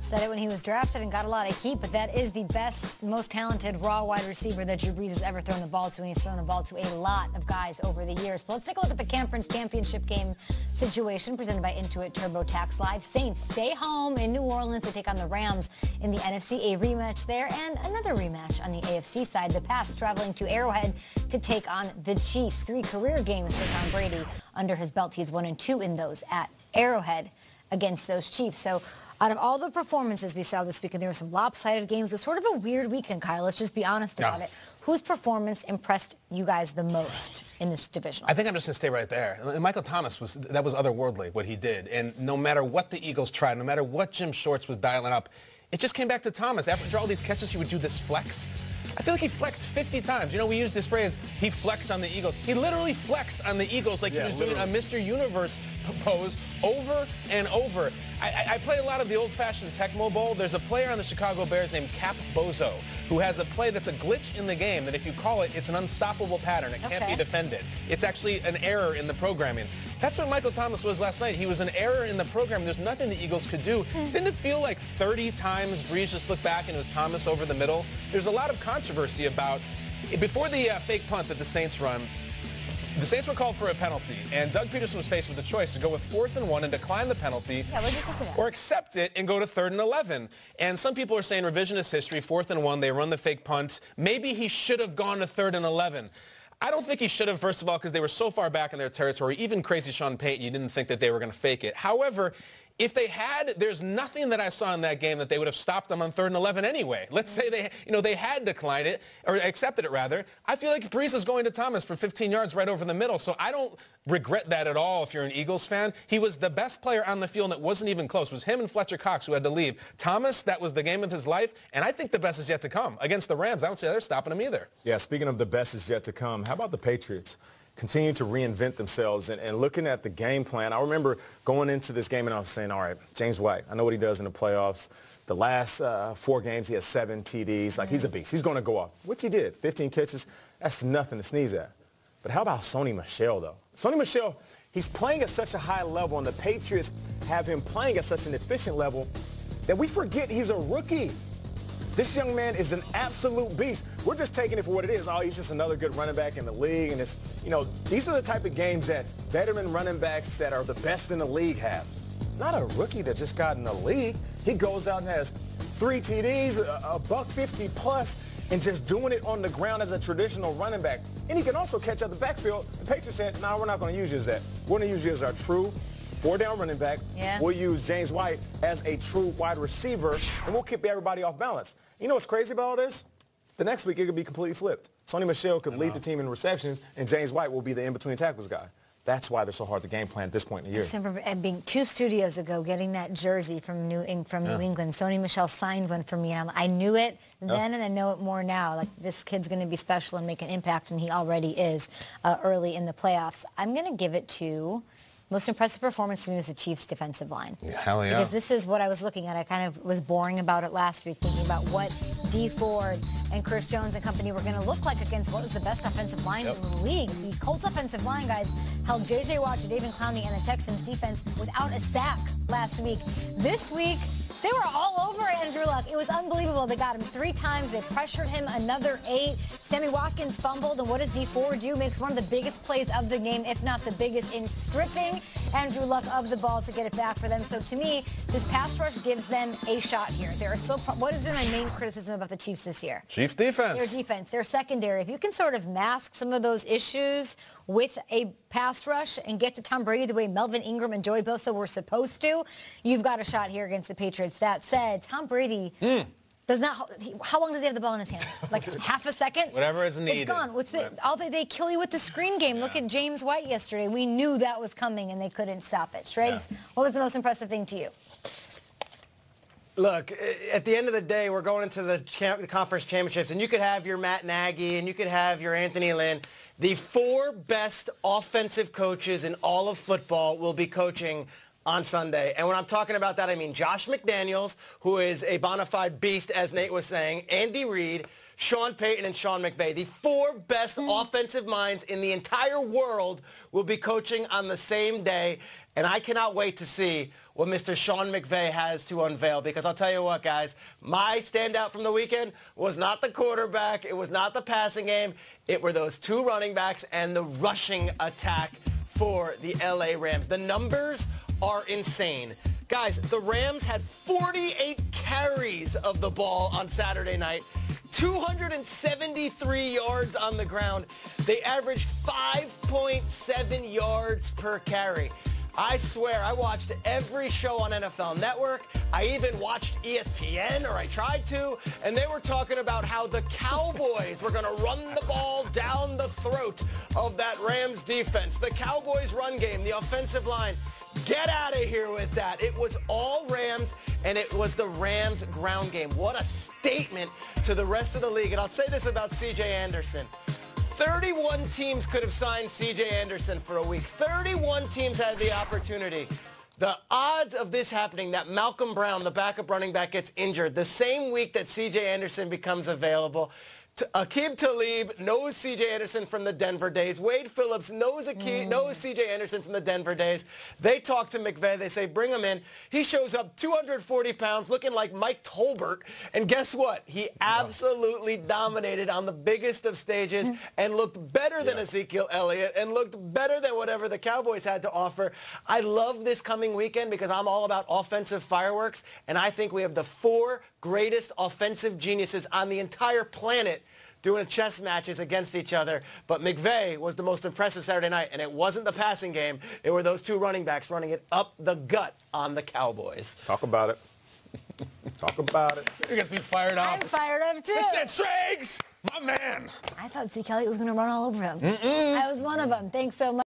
Said it when he was drafted and got a lot of heat, but that is the best, most talented raw wide receiver that Drew Brees has ever thrown the ball to, and he's thrown the ball to a lot of guys over the years. But let's take a look at the Conference Championship game situation presented by Intuit TurboTax Live. Saints stay home in New Orleans to take on the Rams in the NFC, a rematch there, and another rematch on the AFC side. The Pats traveling to Arrowhead to take on the Chiefs. 3 career games for Tom Brady under his belt. He's 1-2 in those at Arrowhead against those Chiefs. So out of all the performances we saw this weekend, there were some lopsided games. It was sort of a weird weekend, Kyle. Let's just be honest about it. Whose performance impressed you guys the most in this divisional? I think I'm just going to stay right there. And Michael Thomas, that was otherworldly, what he did. And no matter what the Eagles tried, no matter what Jim Shorts was dialing up, it just came back to Thomas. After all these catches, he would do this flex. I feel like he flexed 50 times. You know, we use this phrase, he flexed on the Eagles. He literally flexed on the Eagles like he was doing a Mr. Universe pose over and over. I play a lot of the old-fashioned Tecmo Bowl. There's a player on the Chicago Bears named Cap Bozo who has a play that's a glitch in the game that if you call it, it's an unstable pattern. It can't be defended. It's actually an error in the programming. That's what Michael Thomas was last night. He was an error in the program. There's nothing the Eagles could do. Didn't it feel like 30 times Brees just looked back and it was Thomas over the middle? There's a lot of controversy about, before the fake punt that the Saints run, the Saints were called for a penalty, and Doug Peterson was faced with the choice to go with 4th and 1 and decline the penalty, or accept it and go to 3rd and 11. And some people are saying revisionist history, 4th and 1, they run the fake punt. Maybe he should have gone to 3rd and 11. I don't think he should have, first of all, because they were so far back in their territory. Even crazy Sean Payton, you didn't think that they were going to fake it. However, if they had, there's nothing that I saw in that game that they would have stopped them on 3rd and 11 anyway. Let's say they had declined it, or accepted it rather. I feel like Brees is going to Thomas for 15 yards right over the middle, so I don't regret that at all if you're an Eagles fan. He was the best player on the field, and it wasn't even close. It was him and Fletcher Cox who had to leave. Thomas, that was the game of his life, and I think the best is yet to come. Against the Rams, I don't see they're stopping him either. Yeah, speaking of the best is yet to come, how about the Patriots? Continue to reinvent themselves and looking at the game plan. I remember going into this game and I was saying, all right, James White, I know what he does in the playoffs. The last 4 games, he has 7 TDs. Like, he's a beast. He's going to go off, which he did. 15 catches, that's nothing to sneeze at. But how about Sony Michel, though? Sony Michel, he's playing at such a high level, and the Patriots have him playing at such an efficient level that we forget he's a rookie. This young man is an absolute beast. We're just taking it for what it is. Oh, he's just another good running back in the league. And it's, you know, these are the type of games that veteran running backs that are the best in the league have. Not a rookie that just got in the league. He goes out and has 3 TDs, a $150 plus, and just doing it on the ground as a traditional running back. And he can also catch out the backfield. The Patriots said, no, we're not going to use you as that. We're going to use you as our true 4-down running back. We'll use James White as a true wide receiver, and we'll keep everybody off balance. You know what's crazy about all this? The next week, it could be completely flipped. Sony Michel could lead the team in receptions, and James White will be the in-between tackles guy. That's why they're so hard to game plan at this point in the year. I remember being 2 studios ago, getting that jersey from New England. Sony Michel signed one for me, and I knew it then, and I know it more now. Like, this kid's going to be special and make an impact, and he already is early in the playoffs. I'm going to give it to... Most impressive performance to me was the Chiefs' defensive line. Hell yeah. Because this is what I was looking at. I kind of was boring about it last week, thinking about what Dee Ford and Chris Jones and company were going to look like against what was the best offensive line in the league. The Colts offensive line, guys, held J.J. Watt, David Clowney, and the Texans' defense without a sack last week. This week, they were all over Andrew Luck. It was unbelievable. They got him 3 times. They pressured him another 8. Sammy Watkins fumbled, and what does Dee Ford do? Makes one of the biggest plays of the game, if not the biggest, in stripping Andrew Luck of the ball to get it back for them. So to me, this pass rush gives them a shot here. What has been my main criticism about the Chiefs this year? Chiefs defense. Their defense, their secondary. If you can sort of mask some of those issues with a pass rush and get to Tom Brady the way Melvin Ingram and Joey Bosa were supposed to, you've got a shot here against the Patriots. That said, Tom Brady does not. How long does he have the ball in his hands? Like half a second? Whatever is needed. It's gone. They kill you with the screen game. Look at James White yesterday. We knew that was coming, and they couldn't stop it. Shregs, what was the most impressive thing to you? Look, at the end of the day, we're going into the conference championships, and you could have your Matt Nagy, and you could have your Anthony Lynn. The 4 best offensive coaches in all of football will be coaching on Sunday. And when I'm talking about that, I mean Josh McDaniels, who is a bona fide beast, as Nate was saying, Andy Reid, Sean Payton, and Sean McVay. The 4 best offensive minds in the entire world will be coaching on the same day. And I cannot wait to see what Mr. Sean McVay has to unveil. Because I'll tell you what, guys, my standout from the weekend was not the quarterback. It was not the passing game. It were those 2 running backs and the rushing attack for the LA Rams. The numbers are insane. Guys, the Rams had 48 carries of the ball on Saturday night, 273 yards on the ground. They averaged 5.7 yards per carry. I swear, I watched every show on NFL Network. I even watched ESPN, or I tried to, and they were talking about how the Cowboys were going to run the ball down the throat of that Rams defense. The Cowboys run game, the offensive line. Get out of here with that. It was all Rams, and it was the Rams ground game. What a statement to the rest of the league. And I'll say this about C.J. Anderson. 31 teams could have signed C.J. Anderson for a week. 31 teams had the opportunity. The odds of this happening, that Malcolm Brown, the backup running back, gets injured the same week that C.J. Anderson becomes available. Aqib Talib knows C.J. Anderson from the Denver days. Wade Phillips knows C.J. Anderson from the Denver days. They talk to McVay. They say, bring him in. He shows up 240 pounds, looking like Mike Tolbert. And guess what? He absolutely dominated on the biggest of stages and looked better than Ezekiel Elliott and looked better than whatever the Cowboys had to offer. I love this coming weekend because I'm all about offensive fireworks, and I think we have the 4 greatest offensive geniuses on the entire planet doing chess matches against each other. But McVay was the most impressive Saturday night, and it wasn't the passing game. It were those 2 running backs running it up the gut on the Cowboys. Talk about it. Talk about it. You guys be fired up. I'm fired up, too. It's Striggs, my man. I thought Zeke Elliott was going to run all over him. I was one of them. Thanks so much.